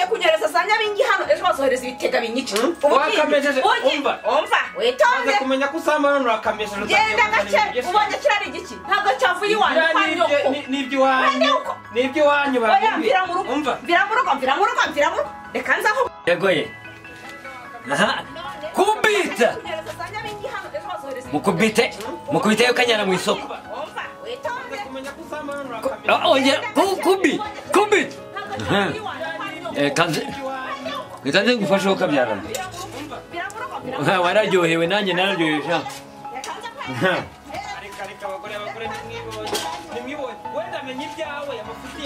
kunyereza sanya bingi hano ejo bazohereza ibitega binyica wakamejeje umva witonde kumenya kusamba none urakamesheje genda gace ubonye kirari igiki ntabwo cyavuye iwanyu kwa nyoko nibyo wanyu mvira mu rugo reka nzaho yegoye aha kubita mukubite yo kanyana mu isoko umva witonde kumenya kusamba none urakamesheje kubita kanze ngufashe ukabyarana wararyohewe nanjye nararyohewe sha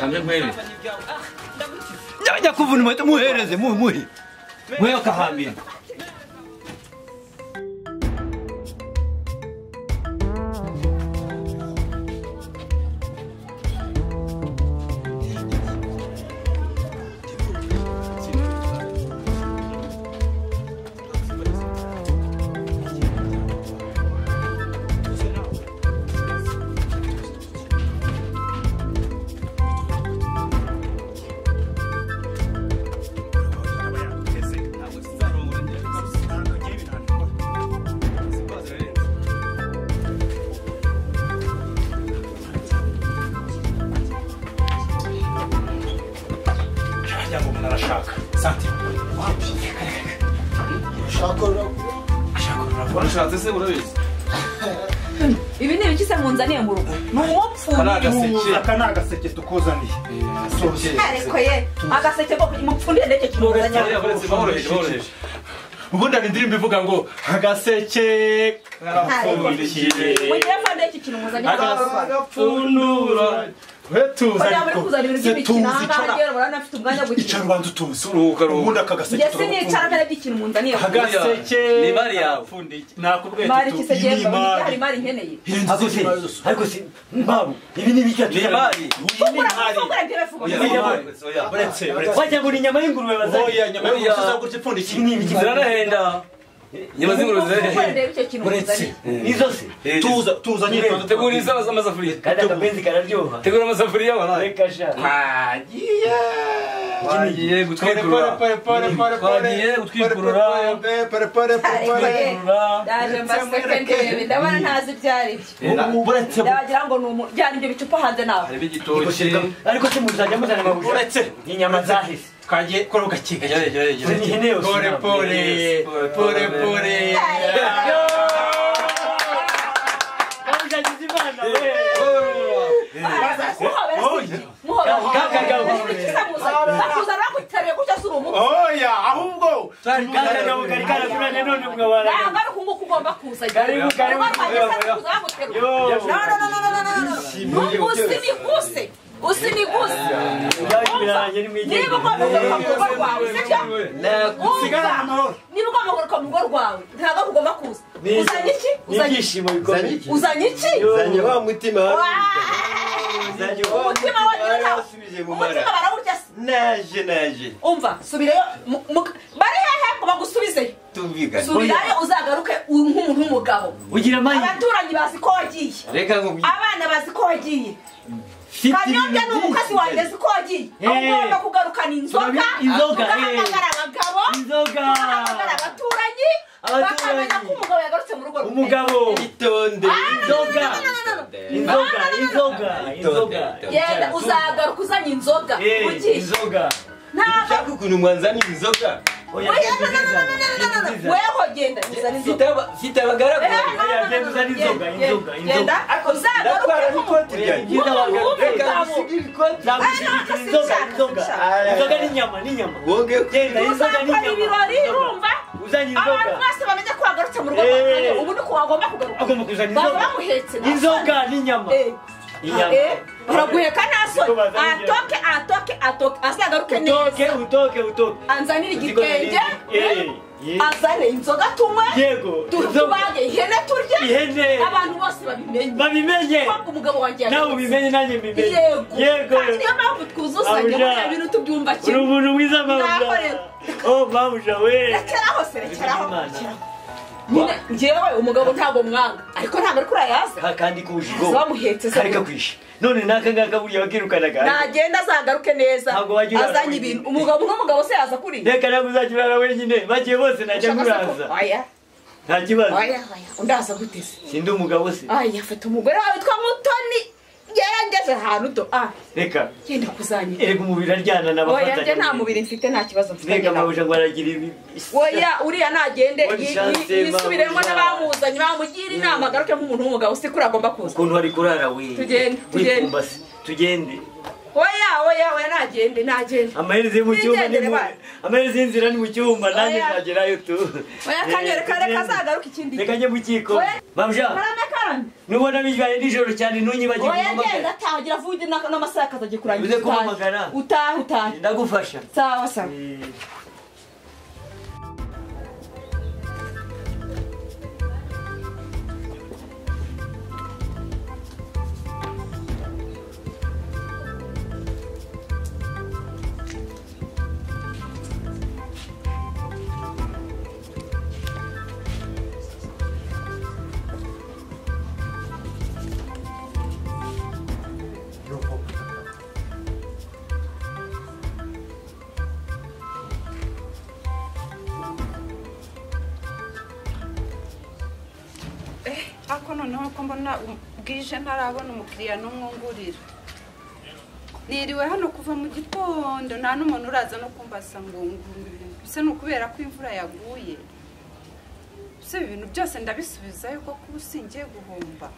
kanze nkwereze njya kuvuna inkweto muhereze muhe akahambira Urashatse se urabizi ibi ni ibiki se munzaniye mu rugo ni umupfu aka ni agaseke tukuzaniye ariko ye agaseke ko mupfundiye ndetse kimuzaniye ubundi hari indirimbo ivuga ngo agaseke karapfundikiye mugiye fande iki kintu muzaniye agapfundura tuza icara ubanza utuzi ubundi aka gaseke ni mari yawe nakubwiye hari mari nkeneye ariko si mbabu ibi ni biki ni mari wajya ngo ni inyama y'ingurube bazanye oya nyama y'ingurube uzagurutse ipfundikiye ni ibiki ziranahenda nyama z'ingurube nizo se tuza nyine tegura izaba z'amasafuriya kandi akabenzi kararyoha tegura amasafuriya wana reka sha twagiye gutwikurura ndaje mbaseke ndebe ndabona ntazi ibyari byo ndagira ngo byari ibyo bicupa hanze nawe ariko se muzajya muzana amabuye uretse inyama zahise twagiye kora ugakiga ni ihene yose pore oya ahubwo usiniguse niba ugomba kugaruka mu rugo rwawe niba ugomba kugaruka mu rugo rwawe ntabwo ugomba kuza uzanye iki uzanye wa mutima umutima barawurya se naje umva subireyo bari hehe ngo bagusubizeyo subirayo uzagaruke nk'umuntu w'umugabo abaturanyi bazi ko wagiye abana bazi ko wagiye Kanyombya ni umukozi wanjye ko wagiye ugomba kugarukana inzoga ugahamagara abagabo ugahamagara abaturanyi bakamenya ko umugabo yagarutse mu rugo umugabo itonde inzoga yenda uzagaruka uzanye inzoga inzoga ntabwo ukuntu mwanzanira inzoga weho genda uzane inzoga mfite abagaragu genda uzane inzoga genda uzagaruke inzoga n'inyama genda inzoga n'inyama ibirori urumva abantu bose bamenye ko wagarutse mu rugo rwawe ubu ni ko wagomba kugaruka agomba kuzana inzoga bamuhetse inzoga n'inyama baraguheka nasoni atoke azagaruke neza utoke anzanira igitenge azane inzoga tunywe tubage ihene turye abantu bose babimenye ko umugabo wanjye nawe ubimenye nanjye mbimenye yego niyo mpamvu twuzuzanya muri ibintu tubyumva kimwe umuntu mwiza mabuja mabuja we rekeraho ngewe umugabo ntabwo mwanga ariko ntabwo ari kurayaza kandi kujigo bamuhetse se ariko kwishe none naka ngaka buriya bakirukanaga nagenda azagaruke neza azanye ibintu umugabo n'umugabo se yaza kuri reka ntabwo uzakirara wenyine bagiye bose najya nkuraza oya nta kibazo oya undaza gutese sindi umugabo se aya fata umugore wawe witwa Mutoni yarangeze ahantu do reka yenda kuzanye erega umubiri aryana n'abafatanya oya nje nta mubiri mfite nta kibazo mfite reka mabuje ngo aragira ibi oya uriya nagende yisubiremo n'abamuzanye bamugira inama garuke nk'umuntu w'umugabo se kuri agomba kuza ukuntu hari kurara we tugende oya nagende amaherezo yo mu cyumba amaherezo y'inzira ni mu cyumba nanjye nagerayo tu oya kanyereka reka azagaruka ikindi reka njye mu kiko babja nubona bigaye nijoro cyane ntunyibagire oya genda atagira vuge n'amasaha akazaje kurangiza uze kumpamagara utahe ndagufasha sawa ako noneho ko mbona bwije ntarabona umukiriya n'umwungurira niriwe hano kuva mu gitondo nta n'umuntu uraza no kumbaza ngo se n'ukubera ko imvura yaguye se ibintu byose ndabisubizayo ko kubusingiye guhomba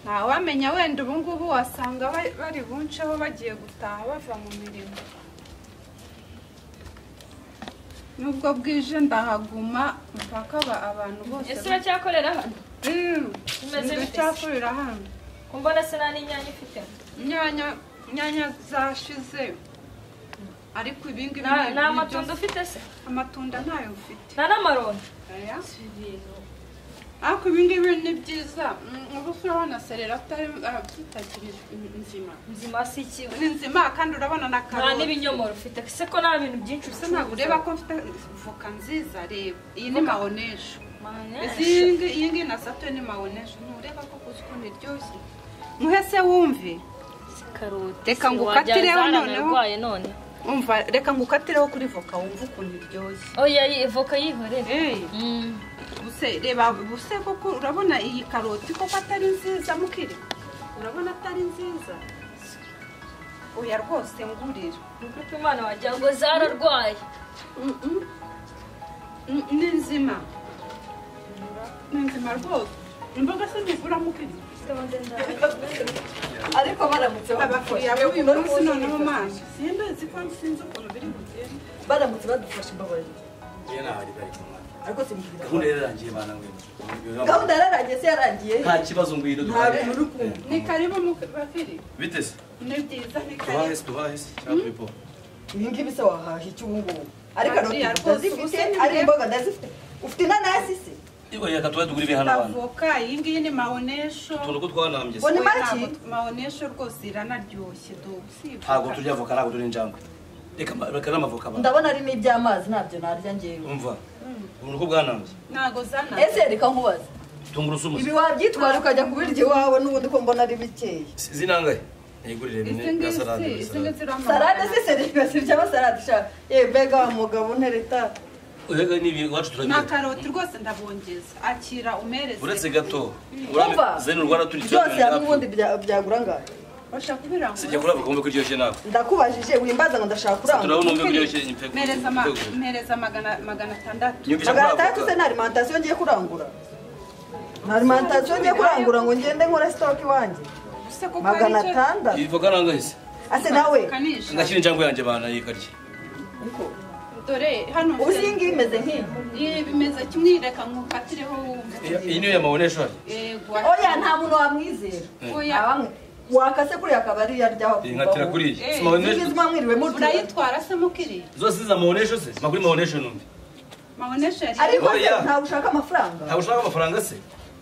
ntawamenya wenda ubu ngubu wasanga bari bunceho bagiye gutaha bava mu mirimo nubwo bwije ndahaguma mpaka abantu bose ese uracyakorera hano ndacyakorera hano kumbona se nta n'inyanya ufite inyanya zashize ariko ibingibi nta matunda ufite se amatunda ntayo mfite nta n'amaronji ariko ibingibi ni byiza ubu urabona serera tutakiri nzima si ikiwe ni nzima kandi urabona na karoti nta n'ibinyomoro ufite se ko nta bintu byinshi ufite ntabwo ureba ko mfite voka nziza reba iyi ni mawonesho iyi ngiyi nasatuye ni mawonesho ntureba ko kuzi ukuntu iryoshye muhese wumve reka ngukatireho noneho umva reka ngukatireho kuri voka wumve ukuntu iryoshye oya voka yihorere reba buse koko urabona iyi karoti koko atari nziza mukiri urabona atari nziza oya rwose ngurira nuko imana wagira ngo zararwaye ni nzima rwose imboga se ntigura mukiri ariko baramutse abakiriya b'uyu munsi noneho mazi simbazi ko sinzi ukuntu biri bugende baramutse badufashe imbabarire ariko gahunda yararangiye bana ngwino gahunda yararangiye se yarangiye nta kibazo ngwino nta bintu uri kumva ni karibu mukiri bitese ni byiza ni karibu tuhahise cyangwa ipo ibi ngibi se wahaha iki ubu ngubu ariko ndazifite ari imboga ndazifite ufite inanasi se oya katuwe tugura ibi hano abantu avoka iyi ngiyi ni mawonesho tuntu ko twanambye se mawonesho rwose iranaryoshye ntabwo turya avoka ntabwo turi injangwe reka n'amavoka abantu ndabona ari n'iby'amazi ntabyo narya ngewe umva ubu uko bwanambye ntabwo zana ese reka nkubaze tungurusumu ibi wabyitwara ukajya kubirya iwawe n'ubundi ko mbona ari bikeya zinangaye nigurire bine ya salade salade se serivisi sirya salade sha mbega wa mugabo ntereta urega nibi wacu turagiye na karoti rwose ndabongeza akira umereze uretse gato zeno rwara turi cyane byose n'ubundi byagura ngahe bashaka kubiranga sijya kurava kumbe kuryoshye nawe ndakubajije wimbaza ngo ndashaka kuranga turabona umbe kuryoshye impeko mereza magana 600 magana 3 se na alimentation ngiye kurangura na alimentation ngiye kurangura ngo ngende nkora stock iwanjye magana 6 ivuga nangahise ase nawe ngashyira injangwe yanjye bana yikarye dore hano uzingi imeze nk'iyi bimeze kimwe reka nkukatireho iyi niyo yamabonesha oya nta muntu wamwizera oya bamwe wakase kuri akabari yaryaho inkatira kuri simabonesha mwiriwe muri urayitwara se mukiri zose za mabonesha se makuri mabonesha numbi mabonesha ariko nta ushaka amafaranga nta ushaka amafaranga se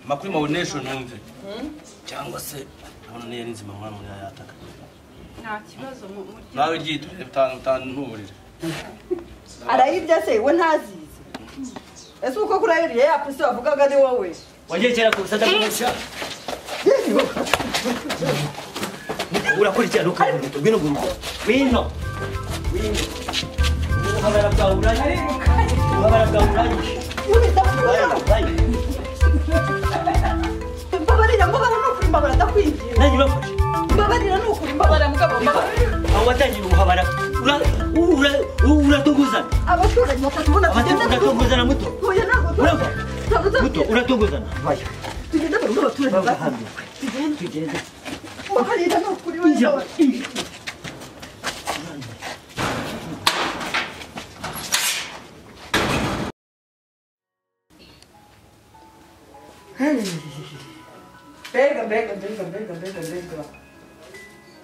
makuri mabonesha numbi cyangwa se abona niyo nzima mwana muri yataka nta kibazo nawe giye tutanturira arayirya se we ntazize ese uko kurahiriye ya pusi wavugaga ni wowe wagiye kera ku busada bw'umusha urakurikirana ukavuga ngwino guruka wino uhabara bwawe urangije uhabara bwawe urangije mbabarira nukuri mbabara ndakwinjiye nanjye bafashe mbabarira nukuri mbabara mugabo aho watangira ubuhabara uratunguzana abaturanyi bakatubona uratunguzana muto muto uratunguzana tugende bari n'abaturanyi tugende mbabarira nukuri wewe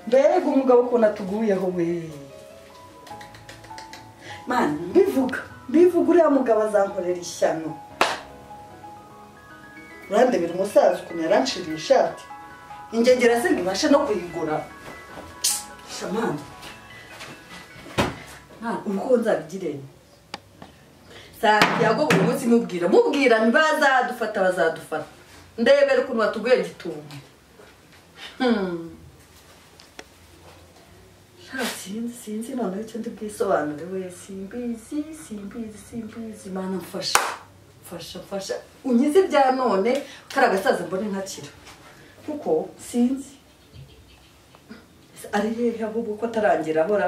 mbega umugabo ukuntu atuguyeho we mani mbivuga uriya mugabo azankorera ishyano urandebera umusaza ukuntu yaranshiriye ishati ingegera se ngibashe no kuyigura shamani uko nzabigirene Santiago buri munsi mubwira ntibazadufata bazadufata ndebera ukuntu batuguye gitumba sinzi noneho icyo ndi bwisobanure we simbizi mana mfasha unyize ibya none kari agasaza mbone ntakira kuko sinzi ari hehe ahubwo ko atarangira ahora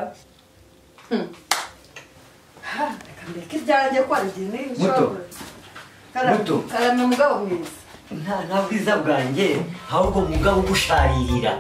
reka mbeke ibyanjye ko ari igihe muto karame mugabo mwiza nta bwiza bwanjye ahubwo mugabo ugusharirira